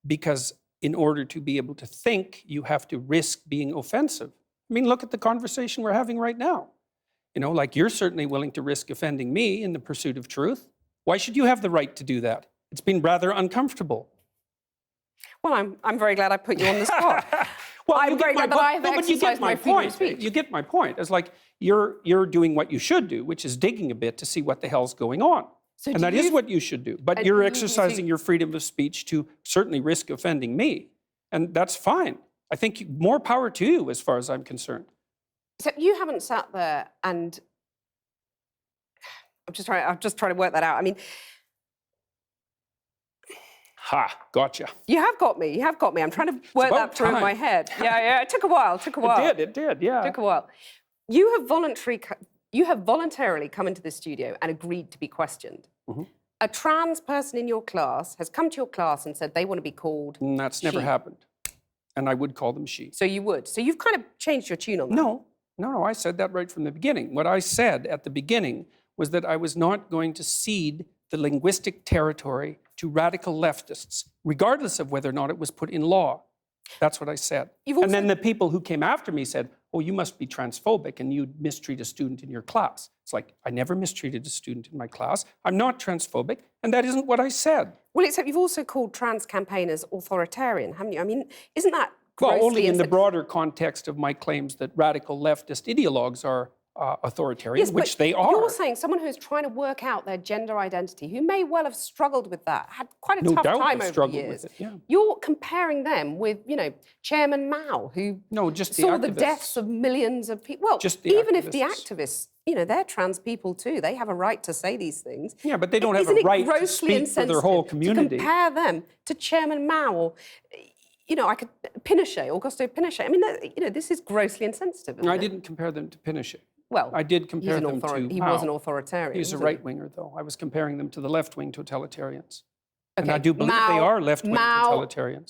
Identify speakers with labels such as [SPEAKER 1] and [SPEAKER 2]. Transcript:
[SPEAKER 1] because in order to be able to think, you have to risk being offensive. I mean, look at the conversation we're having right now. You know, like you're certainly willing to risk offending me in the pursuit of truth. Why should you have the right to do that? It's been rather uncomfortable.
[SPEAKER 2] Well, I'm very glad I put you on the spot.
[SPEAKER 1] Well,
[SPEAKER 2] I'm very glad that I have exercised my freedom of speech.
[SPEAKER 1] You get my point. It's like you're doing what you should do, which is digging a bit to see what the hell's going on.
[SPEAKER 2] So
[SPEAKER 1] And that is what you should do. But you're exercising your freedom of speech to certainly risk offending me. And that's fine. I think more power to you as far as I'm concerned.
[SPEAKER 2] So you haven't sat there and I'm just trying to work that out. I mean,
[SPEAKER 1] Ha, gotcha.
[SPEAKER 2] you have got me. You have got me. I'm trying to work that through in my head. Yeah. It took a while.
[SPEAKER 1] It did, yeah.
[SPEAKER 2] It took a while. You have voluntarily come into the studio and agreed to be questioned.
[SPEAKER 1] Mm-hmm.
[SPEAKER 2] A trans person in your class has come to your class and said they want to be called
[SPEAKER 1] And that's never
[SPEAKER 2] she.
[SPEAKER 1] happened. And I would call them she.
[SPEAKER 2] So you would. So you've kind of changed your tune on that.
[SPEAKER 1] No, I said that right from the beginning. What I said at the beginning was that I was not going to cede the linguistic territory to radical leftists, regardless of whether or not it was put in law. That's what I said. And then the people who came after me said, oh, you must be transphobic and you'd mistreat a student in your class. It's like, I never mistreated a student in my class. I'm not transphobic, and that isn't what I said.
[SPEAKER 2] Well, except you've also called trans campaigners authoritarian, haven't you? I mean, isn't that grossly
[SPEAKER 1] Well, only in the broader context of my claims that radical leftist ideologues are authoritarian, which they are.
[SPEAKER 2] You're saying someone who's trying to work out their gender identity, who may well have struggled with that, had quite a tough time over the years.
[SPEAKER 1] With it, yeah.
[SPEAKER 2] You're comparing them with, Chairman Mao, who saw the deaths of millions of people. Well, even if the activists, they're trans people too. They have a right to say these things.
[SPEAKER 1] Yeah, but they don't have a right to speak for their whole community.
[SPEAKER 2] To compare them to Chairman Mao or, Pinochet, Augusto Pinochet. I mean, this is grossly insensitive.
[SPEAKER 1] No, I didn't compare them to Pinochet.
[SPEAKER 2] Well,
[SPEAKER 1] I did compare them to
[SPEAKER 2] He was an authoritarian.
[SPEAKER 1] He's a right-winger, though. I was comparing them to the left-wing totalitarians. Okay. And I do believe they are left-wing totalitarians.